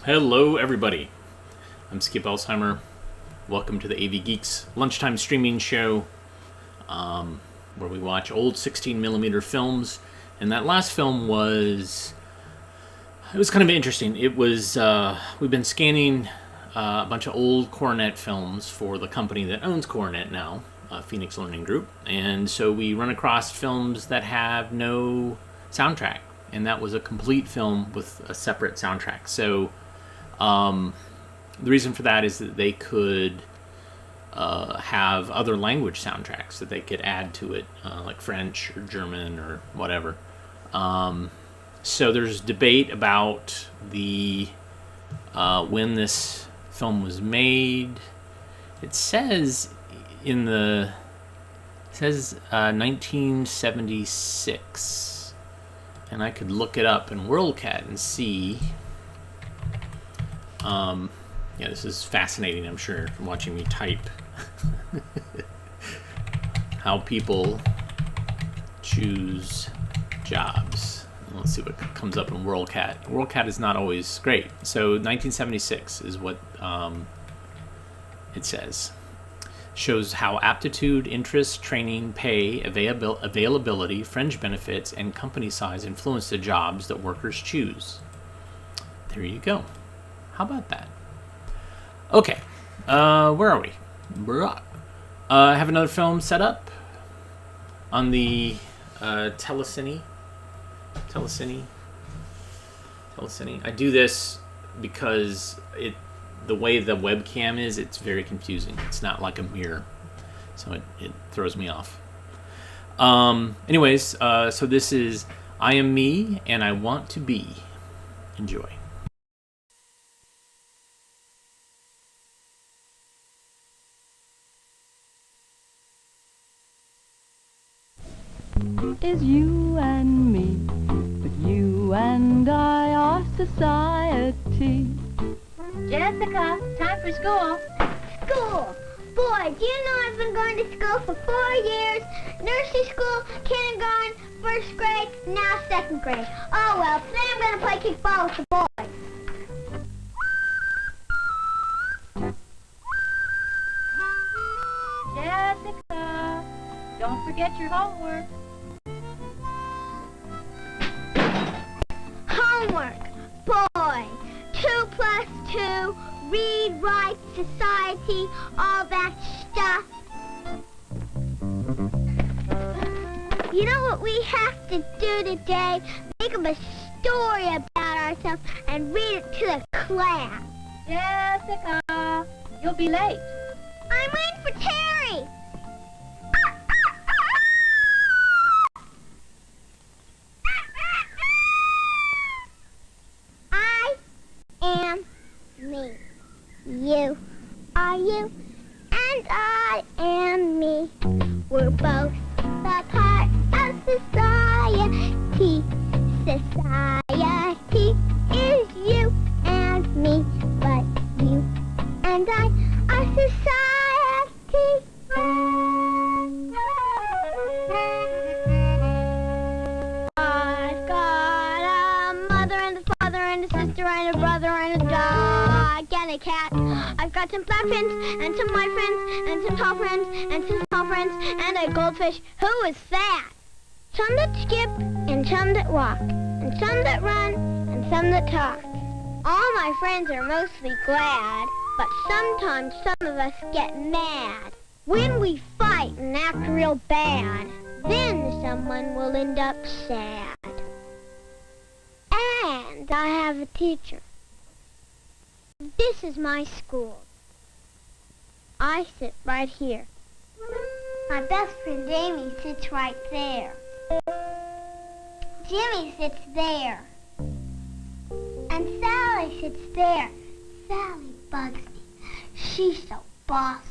Hello everybody, I'm Skip Elsheimer. Welcome to the AV Geeks lunchtime streaming show, where we watch old 16mm films. And that last film was kind of interesting. It was, we've been scanning a bunch of old Coronet films for the company that owns Coronet now, Phoenix Learning Group. And so we run across films that have no soundtrack. And that was a complete film with a separate soundtrack. So the reason for that is that they could have other language soundtracks that they could add to it, like French or German or whatever. So there's debate about the when this film was made. It says 1976, and I could look it up in WorldCat and see. Yeah, this is fascinating, I'm sure, from watching me type. How people choose jobs. Let's see what comes up in WorldCat. WorldCat is not always great. So 1976 is what it says. Shows how aptitude, interest, training, pay, availability, fringe benefits, and company size influence the jobs that workers choose. There you go. How about that? Okay, where are we? I have another film set up on the telecine. I do this because the way the webcam is, it's very confusing. It's not like a mirror, so it throws me off. Anyways, so this is I Am Me and I Want to Be. Enjoy. Is you and me, but you and I are society. Jessica, time for school. School? Boy, do you know I've been going to school for 4 years? Nursery school, kindergarten, first grade, now second grade. Oh well, today I'm going to play kickball with the boys. Jessica, don't forget your homework. Homework. Boy, 2 plus 2, read, write, society, all that stuff. You know what we have to do today? Make up a story about ourselves and read it to the class. Jessica, you'll be late. I'm waiting for Terry. I am me. You are you, and I am me. We're both a part of society. Society is you and me, but you and I are society. I've got a mother and a father and a sister and a brother and a dog and a cat. I've got some black friends and some white friends and some tall friends and some small friends and a goldfish. Who is that? Some that skip and some that walk and some that run and some that talk. All my friends are mostly glad, but sometimes some of us get mad. When we fight and act real bad, then someone will end up sad. And I have a teacher. This is my school. I sit right here. My best friend Amy sits right there. Jimmy sits there. And Sally sits there. Sally bugs me. She's so bossy.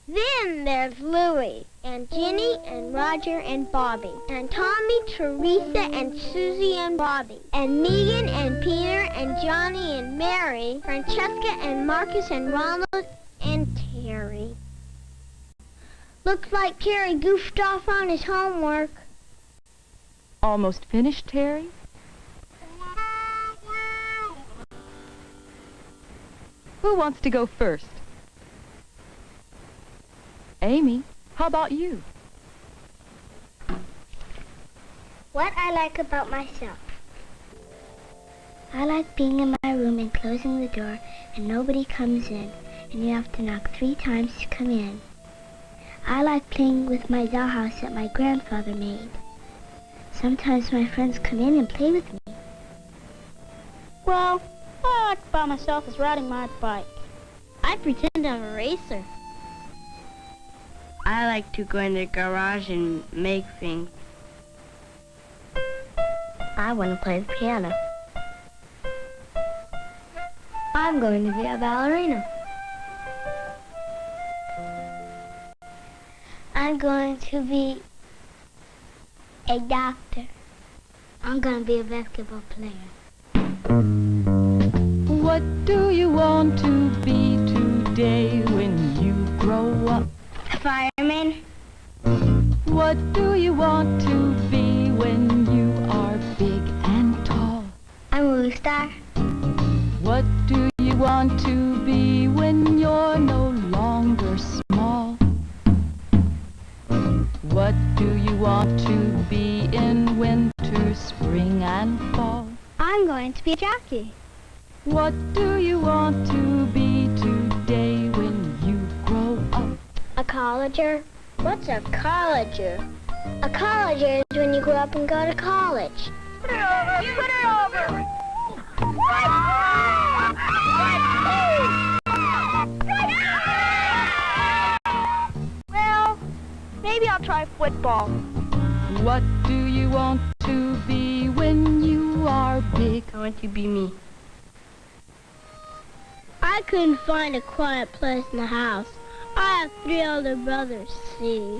Then there's Louie, and Ginny, and Roger, and Bobby, and Tommy, Teresa, and Susie, and Bobby, and Megan, and Peter, and Johnny, and Mary, Francesca, and Marcus, and Ronald, and Terry. Looks like Terry goofed off on his homework. Almost finished, Terry? Who wants to go first? Amy, how about you? What I like about myself. I like being in my room and closing the door and nobody comes in and you have to knock 3 times to come in. I like playing with my dollhouse that my grandfather made. Sometimes my friends come in and play with me. Well, what I like about myself is riding my bike. I pretend I'm a racer. I like to go in the garage and make things. I want to play the piano. I'm going to be a ballerina. I'm going to be a doctor. I'm going to be a basketball player. What do you want to be today when you grow up? A fireman. What do you want to be when you are big and tall? I'm a movie star. What do you want to be when you're no longer small? What do you want to be in winter, spring, and fall? I'm going to be a jockey. What do you want to be today when you grow up? A colleger. What's a colleger? A colleger is when you grow up and go to college. Put it over! Put it over! Well, maybe I'll try football. What do you want to be when you are big? I want to be me. I couldn't find a quiet place in the house. I have 3 older brothers, see.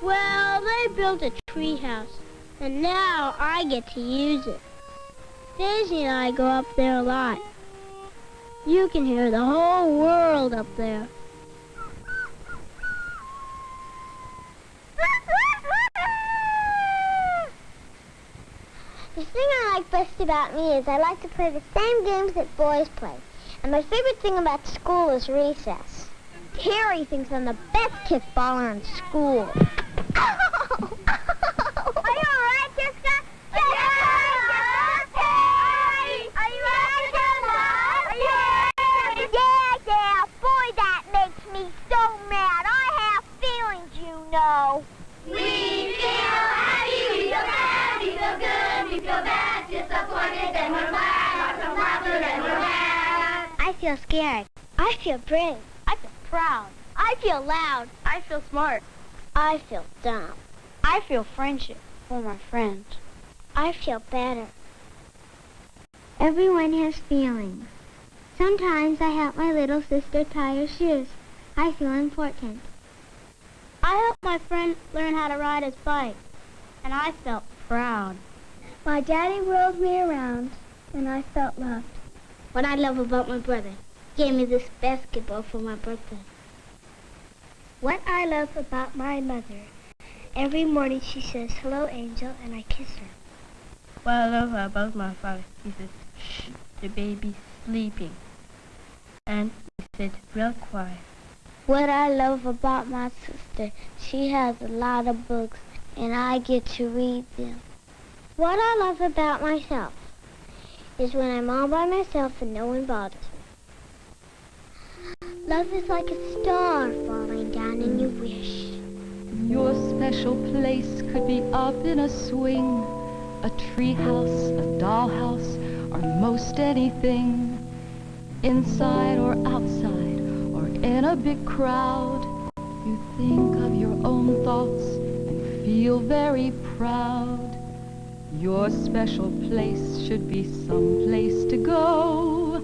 Well, they built a tree house, and now I get to use it. Daisy and I go up there a lot. You can hear the whole world up there. The thing I like best about me is I like to play the same games that boys play. And my favorite thing about school is recess. Terry thinks I'm the best kickballer in school. Are you all right, Jessica? Are you ready, Jessica? Yeah. Boy, that makes me so mad. I have feelings, you know. We feel happy, we feel bad, we feel good, we feel bad, disappointed, then we're glad, lots of laughter, then we're mad. I feel scared. I feel brave. I feel proud. I feel loud. I feel smart. I feel dumb. I feel friendship for my friends. I feel better. Everyone has feelings. Sometimes I help my little sister tie her shoes. I feel important. I helped my friend learn how to ride his bike, and I felt proud. My daddy whirled me around, and I felt loved. What I love about my brother, he gave me this basketball for my birthday. What I love about my mother, every morning she says, "Hello, Angel," and I kiss her. What I love about my father, he says, "Shh, the baby's sleeping." And he said, real quiet. What I love about my sister, she has a lot of books, and I get to read them. What I love about myself is when I'm all by myself and no one bothers me. Love is like a star falling down and you wish. Your special place could be up in a swing, a tree house, a dollhouse, or most anything. Inside or outside, or in a big crowd, you think of your own thoughts and feel very proud. Your special place should be some place to go,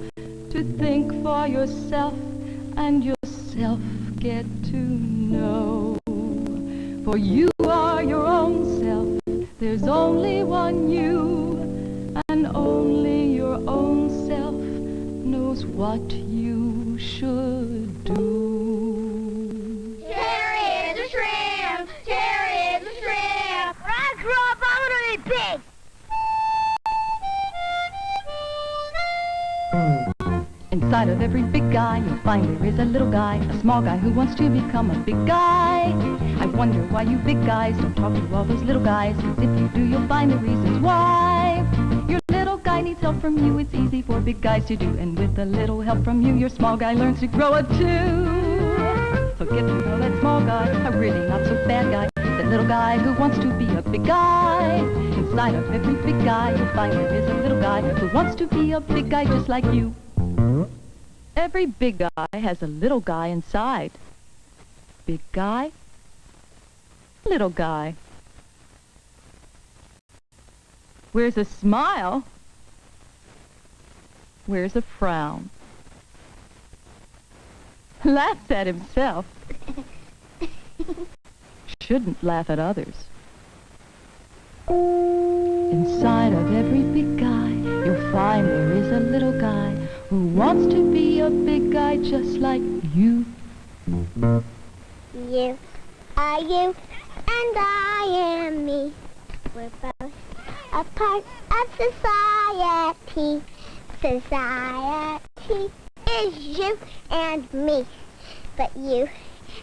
to think for yourself and yourself get to know. For you are your own self, there's only one you, and only your own self knows what you should do. Terry is a shrimp, Terry is a shrimp. When I grow up, I'm gonna be big. Inside of every big guy, you'll find there is a little guy, a small guy who wants to become a big guy. I wonder why you big guys don't talk to all those little guys, 'cause if you do, you'll find the reasons why. Your little guy needs help from you, it's easy for big guys to do, and with a little help from you, your small guy learns to grow up too. So get to know that small guy, a really not so bad guy, that little guy who wants to be a big guy. Inside of every big guy, you'll find there is a little guy who wants to be a big guy just like you. Every big guy has a little guy inside. Big guy, little guy. Where's a smile? Where's a frown? Laughs at himself. Shouldn't laugh at others. Inside of every big guy, you'll find there is a little guy who wants to be a big guy just like you. You are you, and I am me. We're both a part of society. Society is you and me. But you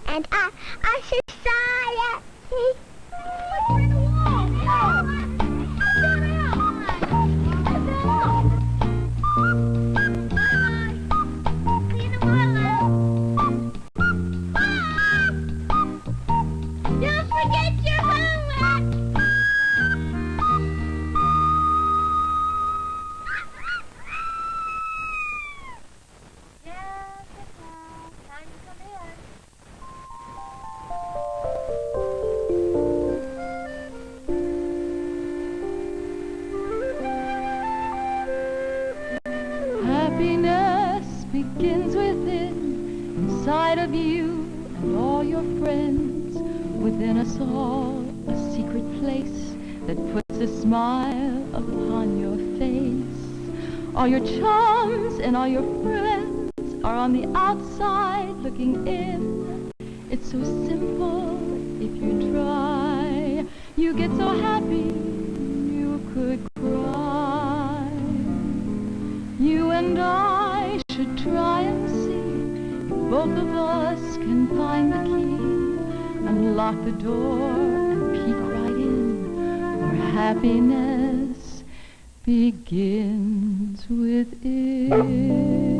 and I are society. Don't forget your homework. Yes, it's time to come in. Happiness begins within, inside of you and all your friends. Within us all, a secret place that puts a smile upon your face. All your chums and all your friends are on the outside looking in. It's so simple if you try. You get so happy you could cry. You and I should try and see if both of us can find the key, unlock the door and peek right in, where happiness begins within.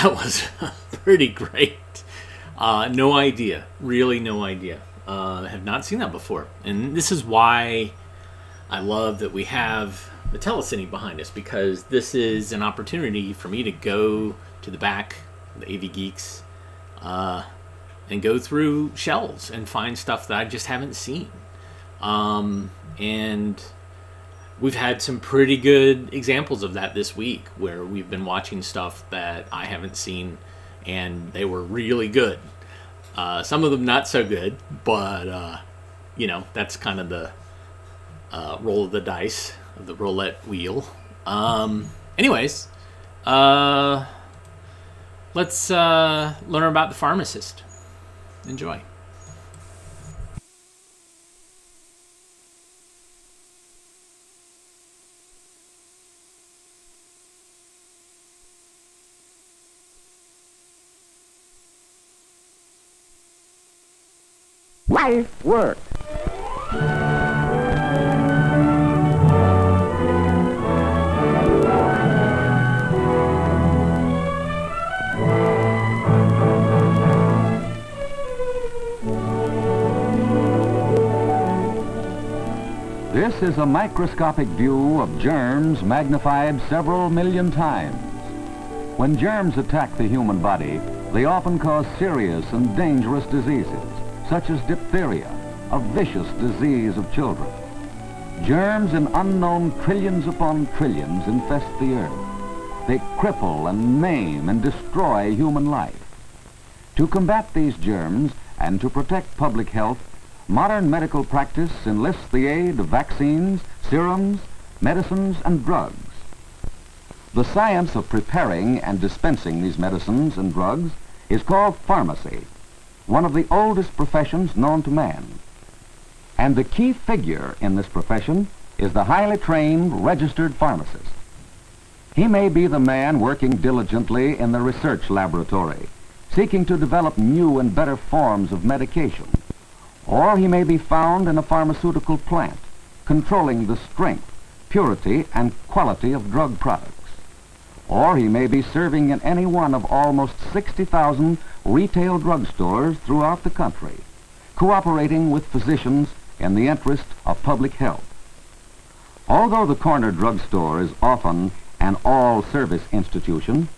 That was pretty great. No idea. Really no idea. Have not seen that before. And this is why I love that we have the telecine behind us, because this is an opportunity for me to go to the back of the AV Geeks and go through shelves and find stuff that I just haven't seen. And we've had some pretty good examples of that this week, where we've been watching stuff that I haven't seen, and they were really good. Some of them not so good, but that's kind of the roll of the dice, of the roulette wheel. Anyways, let's learn about the Pharmacist. Enjoy. Life work. This is a microscopic view of germs magnified several million times. When germs attack the human body, they often cause serious and dangerous diseases, such as diphtheria, a vicious disease of children. Germs in unknown trillions upon trillions infest the earth. They cripple and maim and destroy human life. To combat these germs and to protect public health, modern medical practice enlists the aid of vaccines, serums, medicines, and drugs. The science of preparing and dispensing these medicines and drugs is called pharmacy, one of the oldest professions known to man. And the key figure in this profession is the highly trained, registered pharmacist. He may be the man working diligently in the research laboratory, seeking to develop new and better forms of medication. Or he may be found in a pharmaceutical plant, controlling the strength, purity, and quality of drug products. Or he may be serving in any one of almost 60,000 retail drugstores throughout the country, cooperating with physicians in the interest of public health. Although the corner drugstore is often an all-service institution,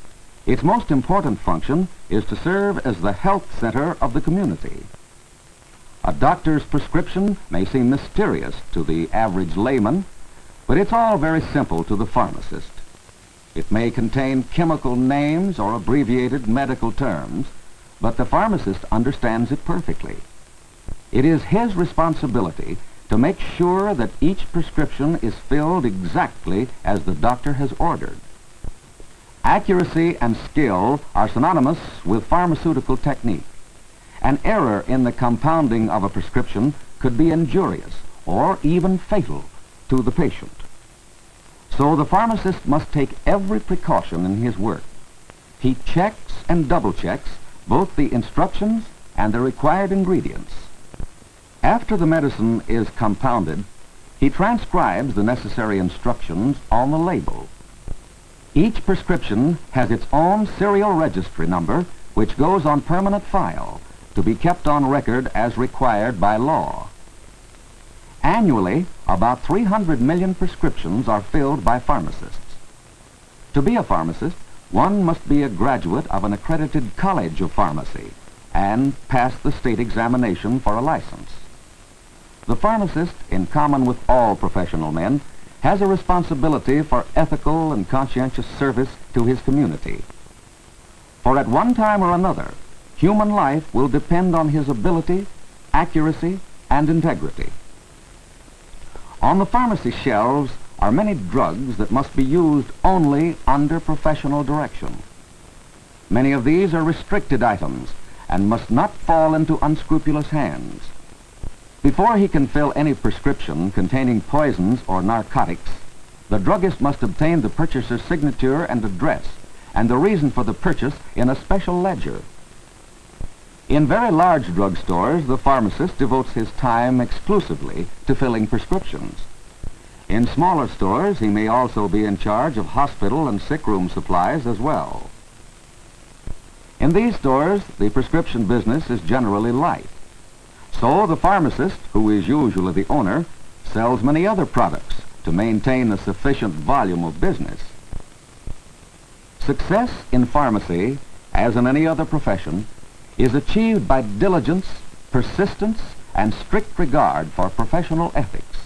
its most important function is to serve as the health center of the community. A doctor's prescription may seem mysterious to the average layman, but it's all very simple to the pharmacist. It may contain chemical names or abbreviated medical terms, but the pharmacist understands it perfectly. It is his responsibility to make sure that each prescription is filled exactly as the doctor has ordered. Accuracy and skill are synonymous with pharmaceutical technique. An error in the compounding of a prescription could be injurious or even fatal to the patient. So the pharmacist must take every precaution in his work. He checks and double-checks both the instructions and the required ingredients. After the medicine is compounded, he transcribes the necessary instructions on the label. Each prescription has its own serial registry number, which goes on permanent file to be kept on record as required by law. Annually, about 300 million prescriptions are filled by pharmacists. To be a pharmacist, one must be a graduate of an accredited college of pharmacy and pass the state examination for a license. The pharmacist, in common with all professional men, has a responsibility for ethical and conscientious service to his community. For at one time or another, human life will depend on his ability, accuracy, and integrity. On the pharmacy shelves are many drugs that must be used only under professional direction. Many of these are restricted items and must not fall into unscrupulous hands. Before he can fill any prescription containing poisons or narcotics, the druggist must obtain the purchaser's signature and address and the reason for the purchase in a special ledger. In very large drugstores, the pharmacist devotes his time exclusively to filling prescriptions. In smaller stores, he may also be in charge of hospital and sick room supplies as well. In these stores, the prescription business is generally light. So the pharmacist, who is usually the owner, sells many other products to maintain a sufficient volume of business. Success in pharmacy, as in any other profession, is achieved by diligence, persistence, and strict regard for professional ethics.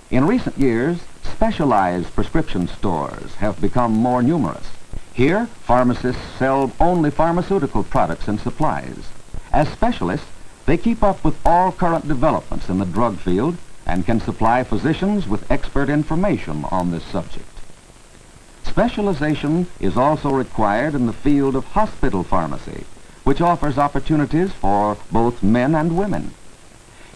In recent years, specialized prescription stores have become more numerous. Here, pharmacists sell only pharmaceutical products and supplies. As specialists, they keep up with all current developments in the drug field and can supply physicians with expert information on this subject. Specialization is also required in the field of hospital pharmacy, which offers opportunities for both men and women.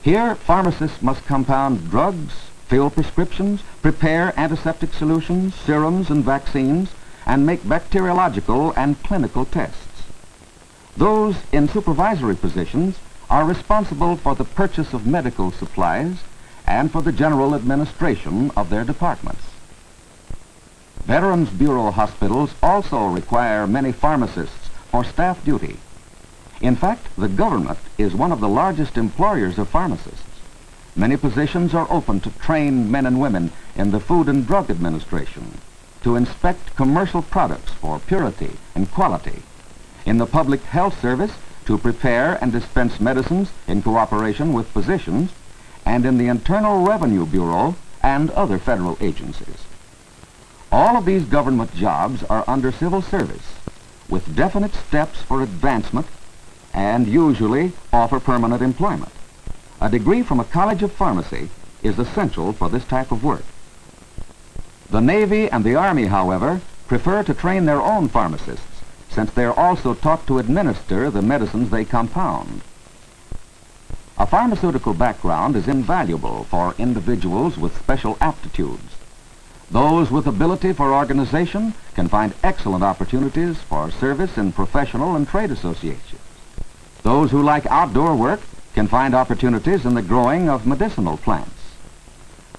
Here, pharmacists must compound drugs, fill prescriptions, prepare antiseptic solutions, serums, and vaccines, and make bacteriological and clinical tests. Those in supervisory positions are responsible for the purchase of medical supplies and for the general administration of their departments. Veterans Bureau hospitals also require many pharmacists for staff duty. In fact, the government is one of the largest employers of pharmacists. many positions are open to trained men and women in the Food and Drug Administration, to inspect commercial products for purity and quality, in the Public Health Service to prepare and dispense medicines in cooperation with physicians, and in the Internal Revenue Bureau and other federal agencies. All of these government jobs are under civil service, with definite steps for advancement, and usually offer permanent employment. A degree from a college of pharmacy is essential for this type of work. The Navy and the Army, however, prefer to train their own pharmacists, since they are also taught to administer the medicines they compound. A pharmaceutical background is invaluable for individuals with special aptitudes. Those with ability for organization can find excellent opportunities for service in professional and trade associations. Those who like outdoor work can find opportunities in the growing of medicinal plants.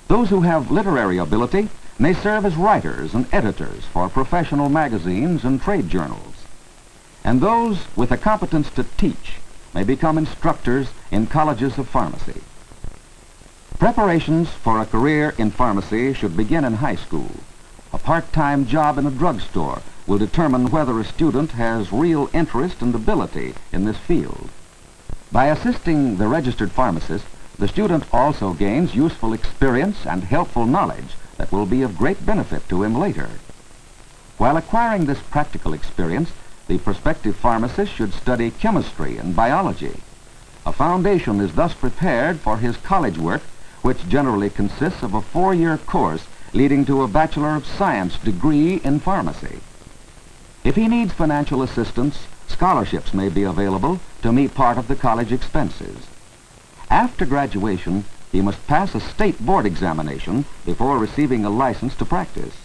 Those who have literary ability may serve as writers and editors for professional magazines and trade journals. And those with a competence to teach may become instructors in colleges of pharmacy. Preparations for a career in pharmacy should begin in high school. A part-time job in a drugstore will determine whether a student has real interest and ability in this field. By assisting the registered pharmacist, the student also gains useful experience and helpful knowledge that will be of great benefit to him later. While acquiring this practical experience, the prospective pharmacist should study chemistry and biology. A foundation is thus prepared for his college work, which generally consists of a 4-year course leading to a Bachelor of Science degree in pharmacy. If he needs financial assistance, scholarships may be available to meet part of the college expenses. After graduation, he must pass a state board examination before receiving a license to practice.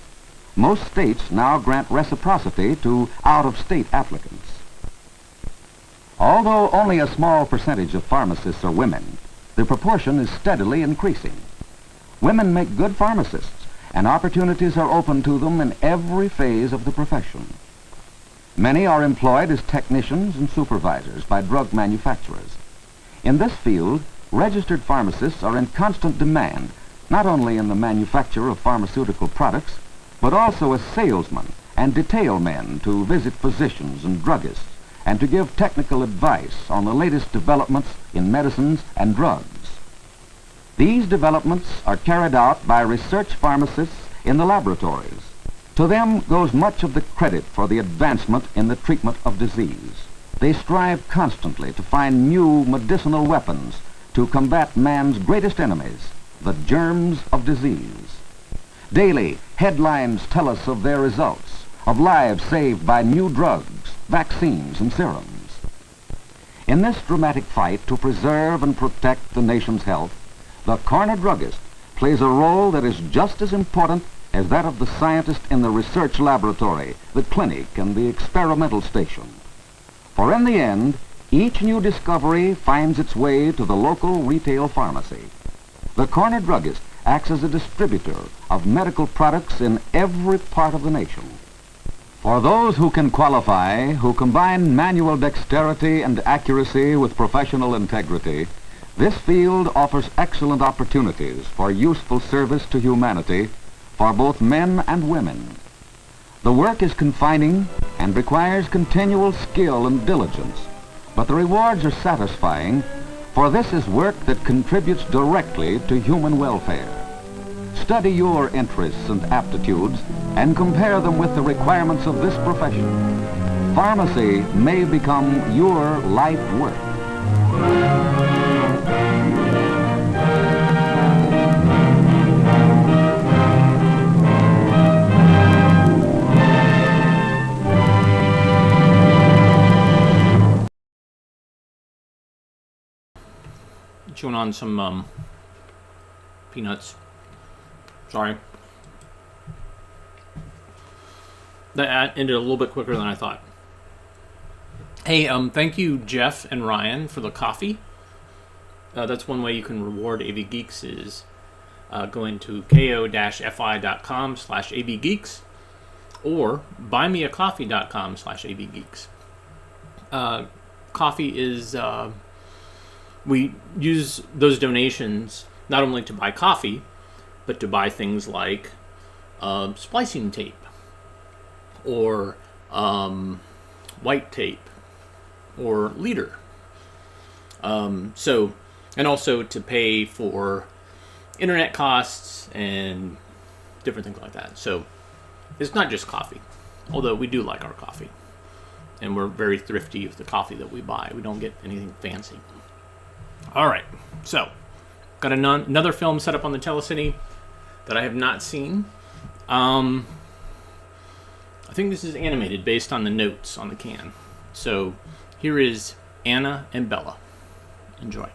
Most states now grant reciprocity to out-of-state applicants. Although only a small percentage of pharmacists are women, the proportion is steadily increasing. Women make good pharmacists, and opportunities are open to them in every phase of the profession. Many are employed as technicians and supervisors by drug manufacturers. In this field, registered pharmacists are in constant demand, not only in the manufacture of pharmaceutical products, but also as salesmen and detail men to visit physicians and druggists and to give technical advice on the latest developments in medicines and drugs. These developments are carried out by research pharmacists in the laboratories. To them goes much of the credit for the advancement in the treatment of disease. They strive constantly to find new medicinal weapons to combat man's greatest enemies, the germs of disease. Daily, headlines tell us of their results, of lives saved by new drugs, vaccines, and serums. In this dramatic fight to preserve and protect the nation's health, the corner druggist plays a role that is just as important as that of the scientist in the research laboratory, the clinic, and the experimental station. For in the end, each new discovery finds its way to the local retail pharmacy. The corner druggist acts as a distributor of medical products in every part of the nation. For those who can qualify, who combine manual dexterity and accuracy with professional integrity, this field offers excellent opportunities for useful service to humanity for both men and women. The work is confining and requires continual skill and diligence, but the rewards are satisfying, for this is work that contributes directly to human welfare. Study your interests and aptitudes and compare them with the requirements of this profession. Pharmacy may become your life work. Chewing on some peanuts. Sorry. That ended a little bit quicker than I thought. Hey, thank you, Jeff and Ryan, for the coffee. That's one way you can reward AV Geeks is going to ko-fi.com/avgeeks or buymeacoffee.com/avgeeks. Coffee is... we use those donations not only to buy coffee, but to buy things like splicing tape or white tape or leader. And also to pay for internet costs and different things like that. So it's not just coffee, although we do like our coffee. And we're very thrifty with the coffee that we buy. We don't get anything fancy. All right, so got another film set up on the Telecine that I have not seen. I think this is animated based on the notes on the can. So here is Anna and Bella. Enjoy.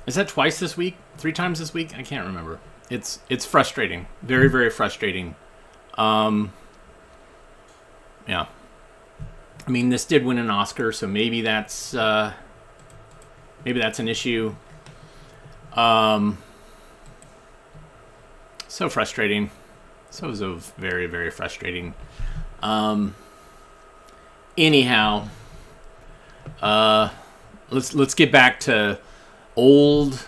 Is that twice this week? 3 times this week? I can't remember. It's frustrating. Very, very frustrating. Yeah. I mean, this did win an Oscar, so maybe that's Maybe that's an issue. So frustrating. So very, very frustrating. Anyhow, let's get back to old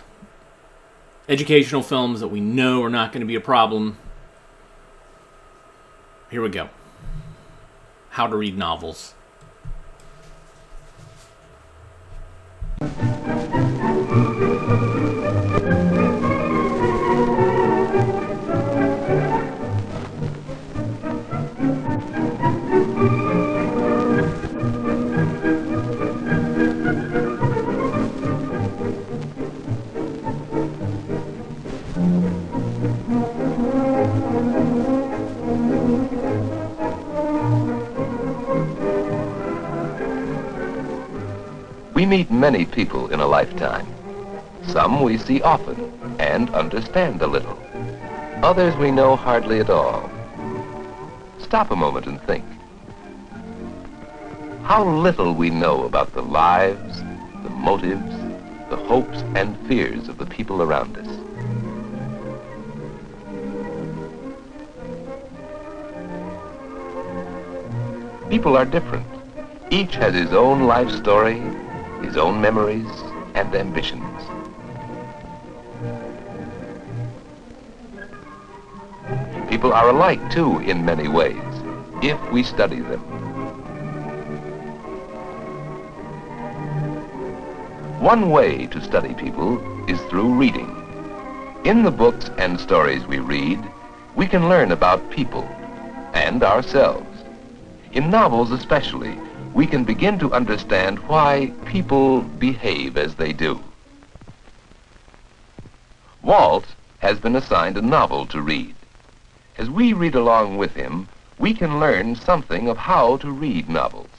educational films that we know are not going to be a problem. Here we go. How to read novels. We meet many people in a lifetime. Some we see often and understand a little. Others we know hardly at all. Stop a moment and think. How little we know about the lives, the motives, the hopes and fears of the people around us. People are different. Each has his own life story, his own memories and ambitions. People are alike, too, in many ways, if we study them. One way to study people is through reading. In the books and stories we read, we can learn about people and ourselves. In novels especially, we can begin to understand why people behave as they do. Walt has been assigned a novel to read. As we read along with him, we can learn something of how to read novels.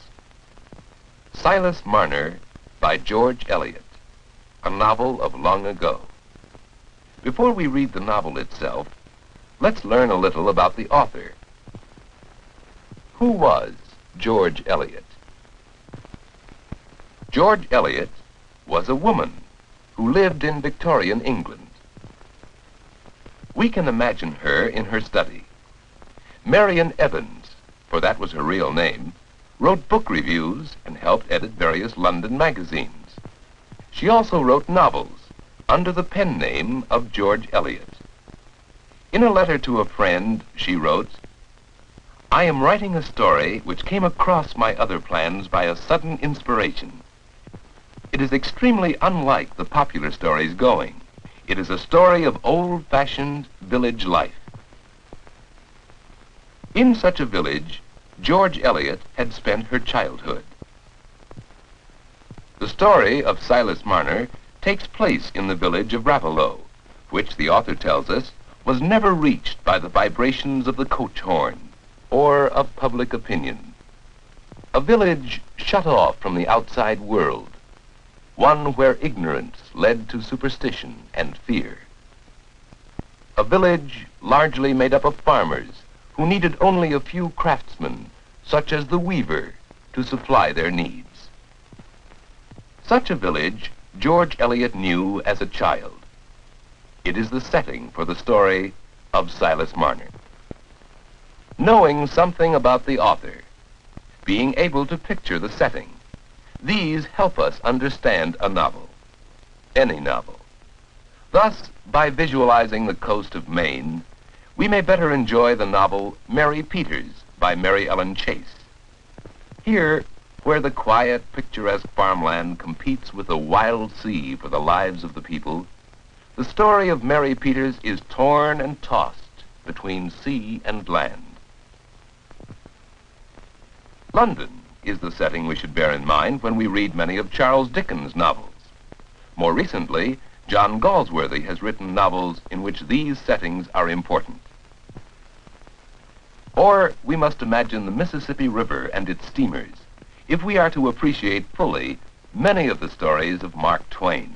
Silas Marner by George Eliot, a novel of long ago. Before we read the novel itself, let's learn a little about the author. Who was George Eliot? George Eliot was a woman who lived in Victorian England. We can imagine her in her study. Marian Evans, for that was her real name, wrote book reviews and helped edit various London magazines. She also wrote novels under the pen name of George Eliot. In a letter to a friend, she wrote, "I am writing a story which came across my other plans by a sudden inspiration. It is extremely unlike the popular stories going. It is a story of old-fashioned village life." In such a village, George Eliot had spent her childhood. The story of Silas Marner takes place in the village of Rapallo, which the author tells us was never reached by the vibrations of the coach horn or of public opinion. A village shut off from the outside world, one where ignorance led to superstition and fear. A village largely made up of farmers who needed only a few craftsmen, such as the weaver, to supply their needs. Such a village George Eliot knew as a child. It is the setting for the story of Silas Marner. Knowing something about the author, being able to picture the setting, these help us understand a novel, any novel. Thus, by visualizing the coast of Maine, we may better enjoy the novel Mary Peters by Mary Ellen Chase. Here, where the quiet, picturesque farmland competes with the wild sea for the lives of the people, the story of Mary Peters is torn and tossed between sea and land. London is the setting we should bear in mind when we read many of Charles Dickens' novels. More recently, John Galsworthy has written novels in which these settings are important. Or we must imagine the Mississippi River and its steamers if we are to appreciate fully many of the stories of Mark Twain.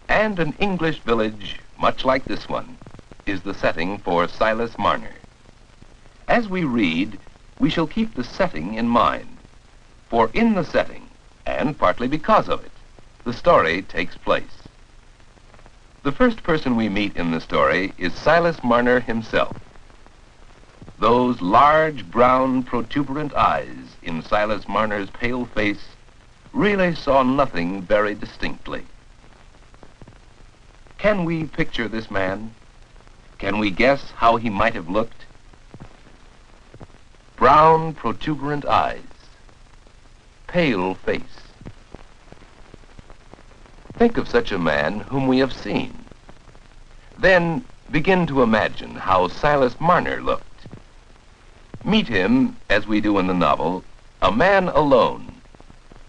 And an English village, much like this one, is the setting for Silas Marner. As we read, we shall keep the setting in mind, for in the setting, and partly because of it, the story takes place. The first person we meet in the story is Silas Marner himself. Those large, brown, protuberant eyes in Silas Marner's pale face really saw nothing very distinctly. Can we picture this man? Can we guess how he might have looked? Brown, protuberant eyes, pale face. Think of such a man whom we have seen. Then begin to imagine how Silas Marner looked. Meet him, as we do in the novel, a man alone,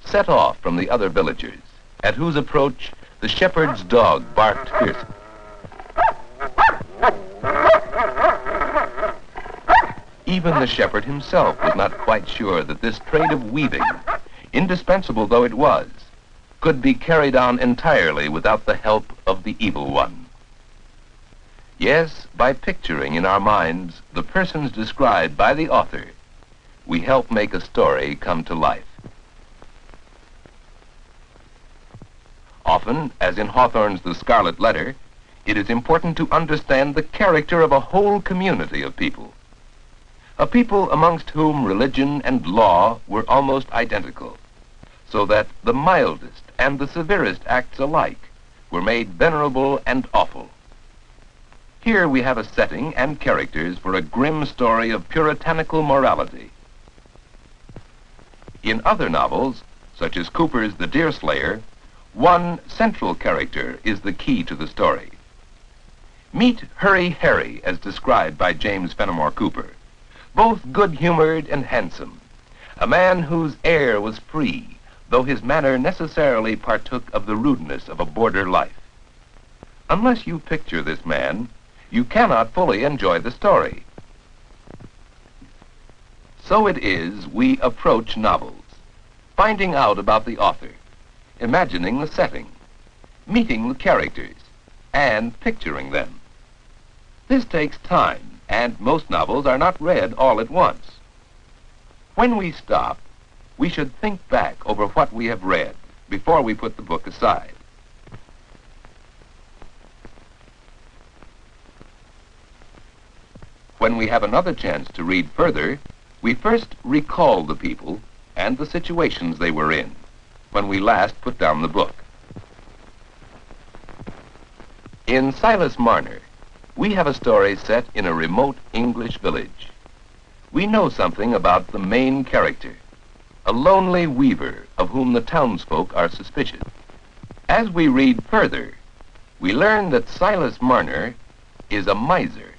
set off from the other villagers, at whose approach the shepherd's dog barked fiercely. Even the shepherd himself was not quite sure that this trade of weaving, indispensable though it was, could be carried on entirely without the help of the evil one. Yes, by picturing in our minds the persons described by the author, we help make a story come to life. Often, as in Hawthorne's The Scarlet Letter, it is important to understand the character of a whole community of people. A people amongst whom religion and law were almost identical, so that the mildest and the severest acts alike were made venerable and awful. Here we have a setting and characters for a grim story of puritanical morality. In other novels, such as Cooper's The Deerslayer, one central character is the key to the story. Meet Hurry Harry, as described by James Fenimore Cooper, both good-humored and handsome, a man whose air was free, though his manner necessarily partook of the rudeness of a border life. Unless you picture this man, you cannot fully enjoy the story. So it is we approach novels, finding out about the author, imagining the setting, meeting the characters, and picturing them. This takes time, and most novels are not read all at once. When we stop, we should think back over what we have read before we put the book aside. When we have another chance to read further, we first recall the people and the situations they were in when we last put down the book. In Silas Marner, we have a story set in a remote English village. We know something about the main character, a lonely weaver of whom the townsfolk are suspicious. As we read further, we learn that Silas Marner is a miser.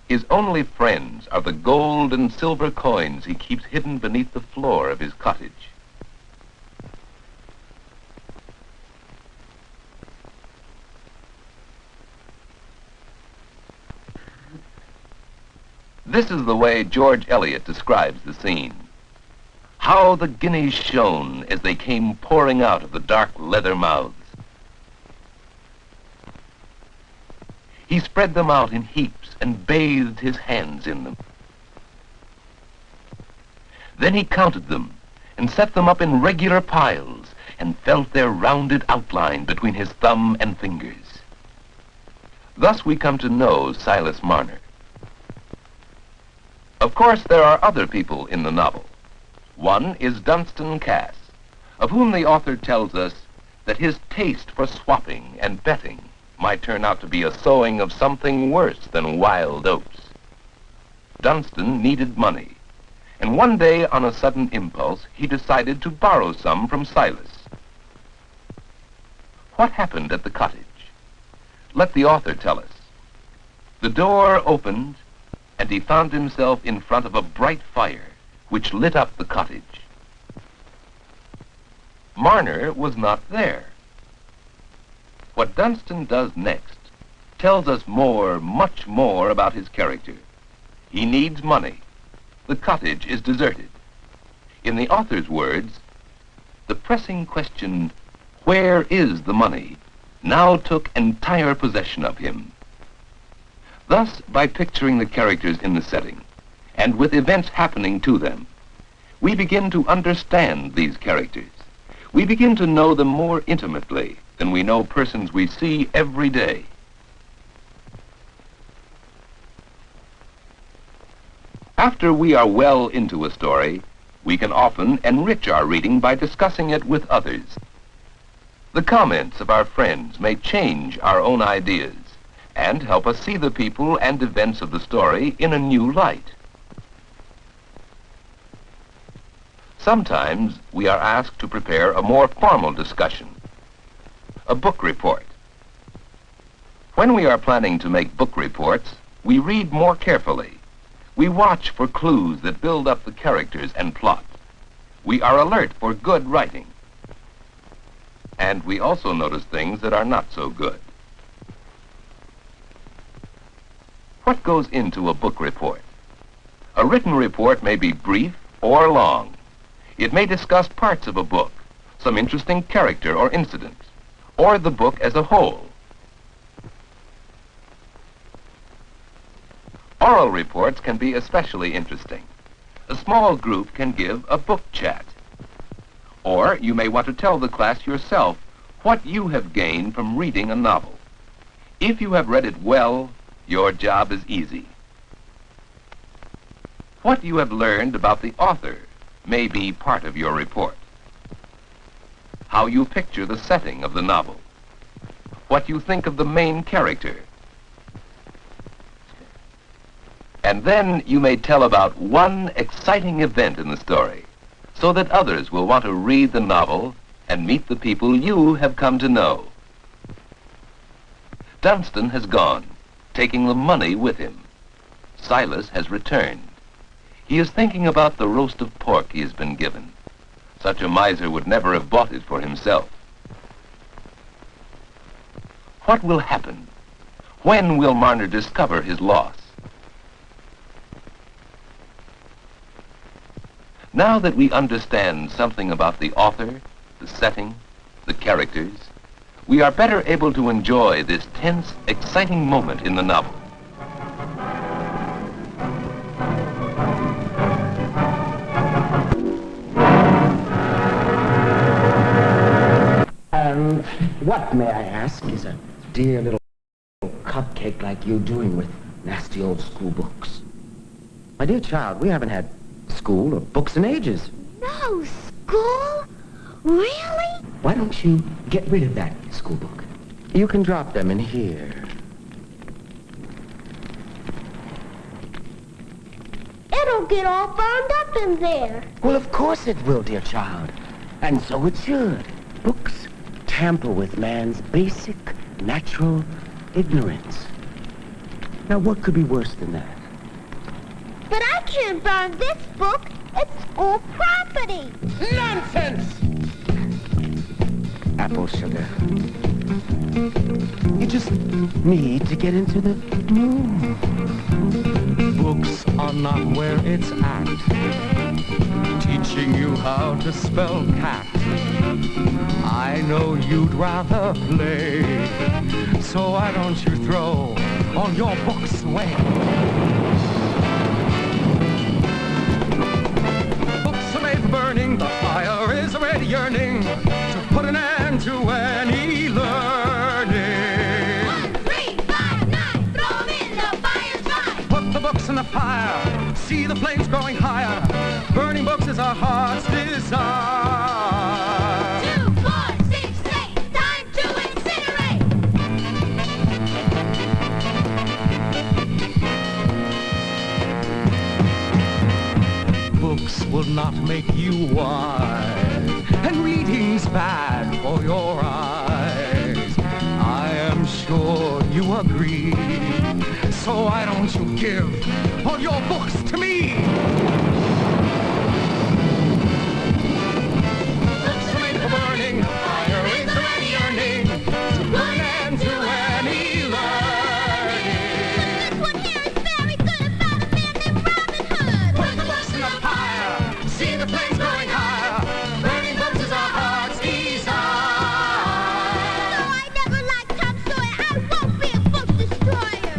His only friends are the gold and silver coins he keeps hidden beneath the floor of his cottage. This is the way George Eliot describes the scene. How the guineas shone as they came pouring out of the dark leather mouths. He spread them out in heaps and bathed his hands in them. Then he counted them and set them up in regular piles and felt their rounded outline between his thumb and fingers. Thus we come to know Silas Marner. Of course, there are other people in the novel. One is Dunstan Cass, of whom the author tells us that his taste for swapping and betting might turn out to be a sowing of something worse than wild oats. Dunstan needed money, and one day on a sudden impulse, he decided to borrow some from Silas. What happened at the cottage? Let the author tell us. The door opened, and he found himself in front of a bright fire which lit up the cottage. Marner was not there. What Dunstan does next tells us more, much more about his character. He needs money. The cottage is deserted. In the author's words, the pressing question, where is the money, now took entire possession of him. Thus, by picturing the characters in the setting, and with events happening to them, we begin to understand these characters. We begin to know them more intimately than we know persons we see every day. After we are well into a story, we can often enrich our reading by discussing it with others. The comments of our friends may change our own ideas and help us see the people and events of the story in a new light. Sometimes we are asked to prepare a more formal discussion, a book report. When we are planning to make book reports, we read more carefully. We watch for clues that build up the characters and plot. We are alert for good writing. And we also notice things that are not so good. What goes into a book report? A written report may be brief or long. It may discuss parts of a book, some interesting character or incident, or the book as a whole. Oral reports can be especially interesting. A small group can give a book chat. Or you may want to tell the class yourself what you have gained from reading a novel. If you have read it well, your job is easy. What you have learned about the author may be part of your report. How you picture the setting of the novel. What you think of the main character. And then you may tell about one exciting event in the story, so that others will want to read the novel and meet the people you have come to know. Dunstan has gone, taking the money with him. Silas has returned. He is thinking about the roast of pork he has been given. Such a miser would never have bought it for himself. What will happen? When will Marner discover his loss? Now that we understand something about the author, the setting, the characters, we are better able to enjoy this tense, exciting moment in the novel. And what, may I ask, is a dear little cupcake like you doing with nasty old school books? My dear child, we haven't had school or books in ages. No school? Really? Why don't you get rid of that school book? You can drop them in here. It'll get all burned up in there. Well, of course it will, dear child. And so it should. Books tamper with man's basic, natural ignorance. Now, what could be worse than that? But I can't burn this book. It's school property. Nonsense! Apple sugar. You just need to get into the mood. Books are not where it's at, teaching you how to spell cat. I know you'd rather play, so why don't you throw all your books away? Books are made for burning, the fire is already yearning to put an end to any learning. 1, 3, 5, 9, throw 'em in the fire's fine. Put the books in the fire, see the flames growing higher. Burning books is our heart's desire. 2, 4, 6, 8, time to incinerate. Books will not make you wise, and reading's bad for your eyes. I am sure you agree, so why don't you give all your books to me? Books are made for burning, fire is already yearning to put an end to any learning. This one here is very good about a man named Robin Hood. Put the books in the fire, see the flames growing higher. Burning books is our heart's desire. No, I never liked Tom Sawyer. I won't be a book destroyer.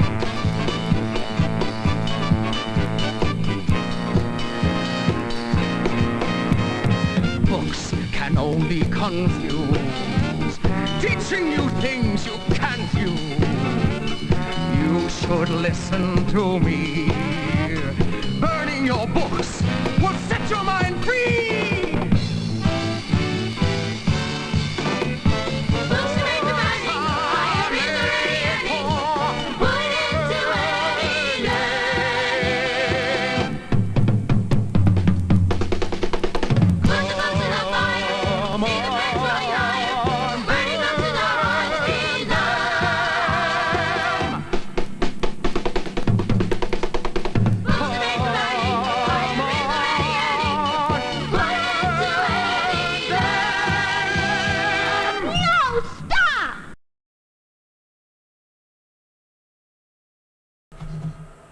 books can only confuse, teaching you things you can't use. You should listen to me. Burning your books will set your mind free.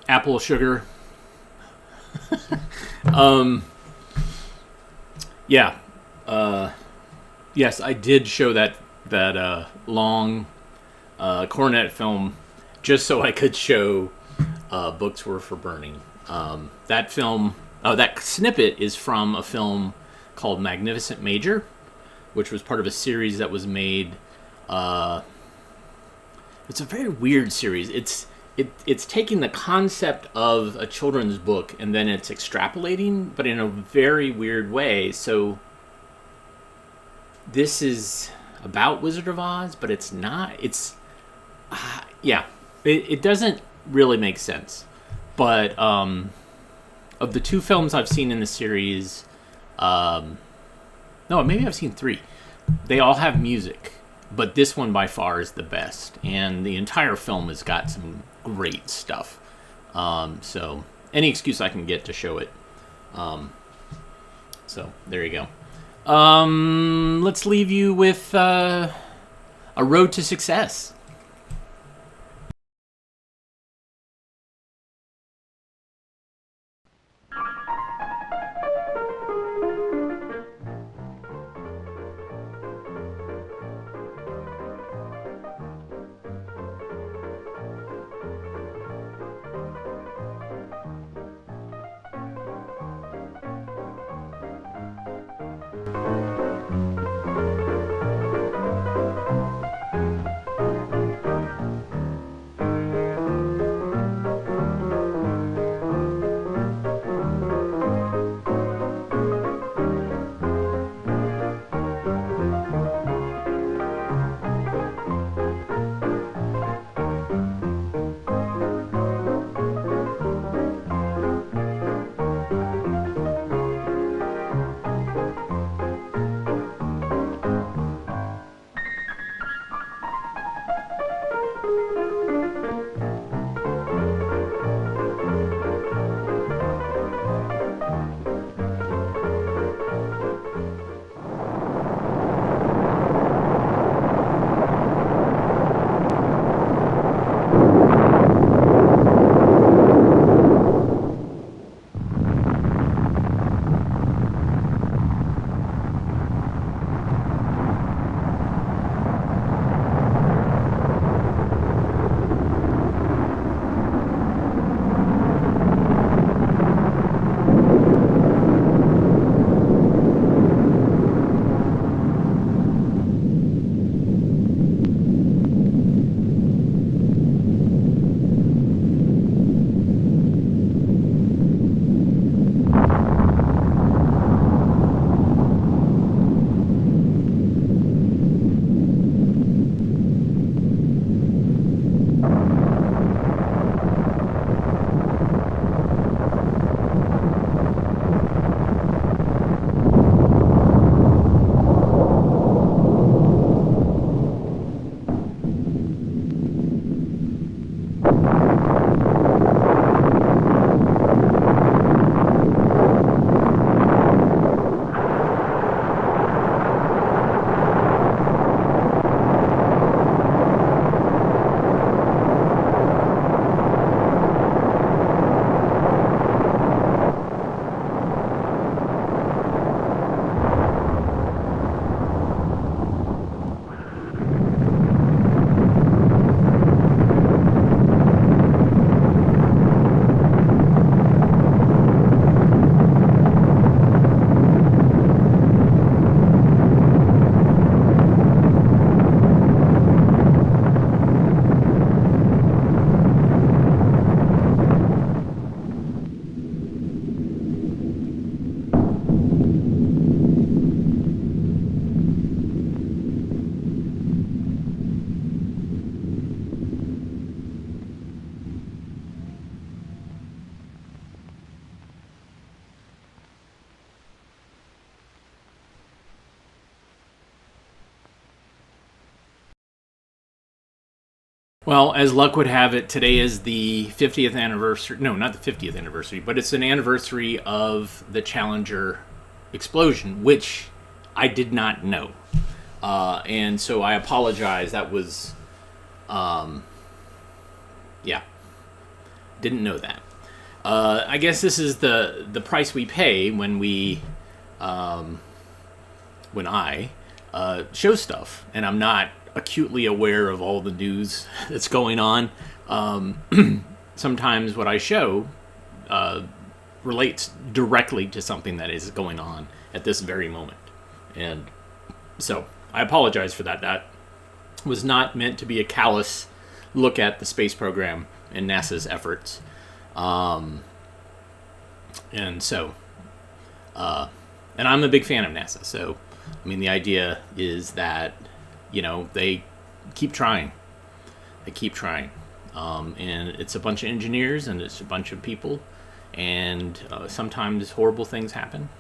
Apple sugar. Yeah. Yes, I did show that long cornet film just so I could show Books Were for Burning. That film, that snippet is from a film called Magnificent Major, which was part of a series that was made. It's a very weird series. It's taking the concept of a children's book and then it's extrapolating, but in a very weird way. So this is about Wizard of Oz, but it's not. It's it doesn't really make sense. But of the two films I've seen in the series, no, maybe I've seen three. They all have music, but this one by far is the best, and the entire film has got some great stuff. So any excuse I can get to show it. So there you go. Let's leave you with A Road to Success. Well, as luck would have it, today is the 50th anniversary. No, not the 50th anniversary, but it's an anniversary of the Challenger explosion, which I did not know. And so I apologize. That was, didn't know that. I guess this is the price we pay when I show stuff, and I'm not acutely aware of all the news that's going on. Sometimes what I show relates directly to something that is going on at this very moment. And so I apologize for that. That was not meant to be a callous look at the space program and NASA's efforts. And I'm a big fan of NASA. So, I mean, the idea is that, they keep trying. They keep trying. And it's a bunch of engineers and it's a bunch of people. And sometimes horrible things happen.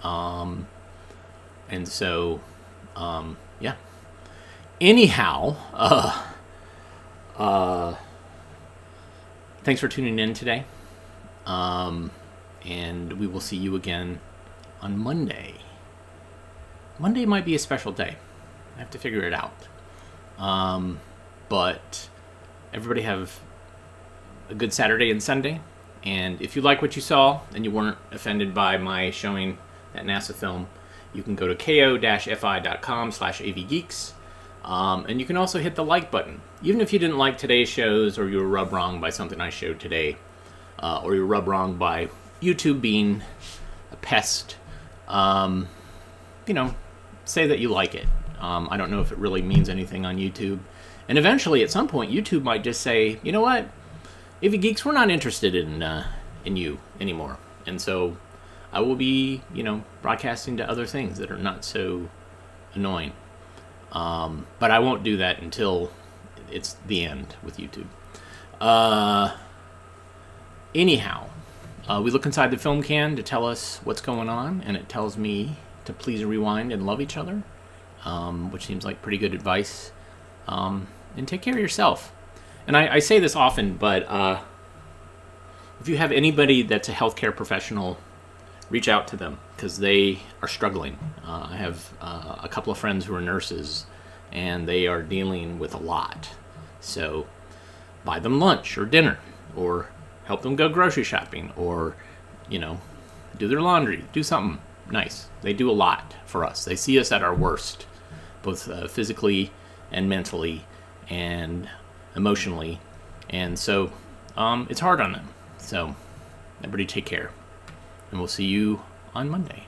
And so, yeah. Anyhow, thanks for tuning in today. And we will see you again on Monday. Monday might be a special day. I have to figure it out. But everybody have a good Saturday and Sunday. And if you like what you saw and you weren't offended by my showing that NASA film, you can go to ko-fi.com/avgeeks. And you can also hit the like button. Even if you didn't like today's shows, or you were rubbed wrong by something I showed today, or you were rubbed wrong by YouTube being a pest, say that you like it. I don't know if it really means anything on YouTube. And eventually, at some point, YouTube might just say, you know what? AV Geeks, we're not interested in you anymore. And so I will be, broadcasting to other things that are not so annoying. But I won't do that until it's the end with YouTube. Anyhow, we look inside the film can to tell us what's going on, and it tells me to please rewind and love each other, which seems like pretty good advice. And take care of yourself. And I say this often, but if you have anybody that's a healthcare professional, reach out to them, because they are struggling. I have a couple of friends who are nurses, and they are dealing with a lot. So buy them lunch or dinner, or help them go grocery shopping, or, do their laundry, do something nice. They do a lot for us. They see us at our worst, both physically and mentally and emotionally. And so it's hard on them. So everybody take care. And we'll see you on Monday.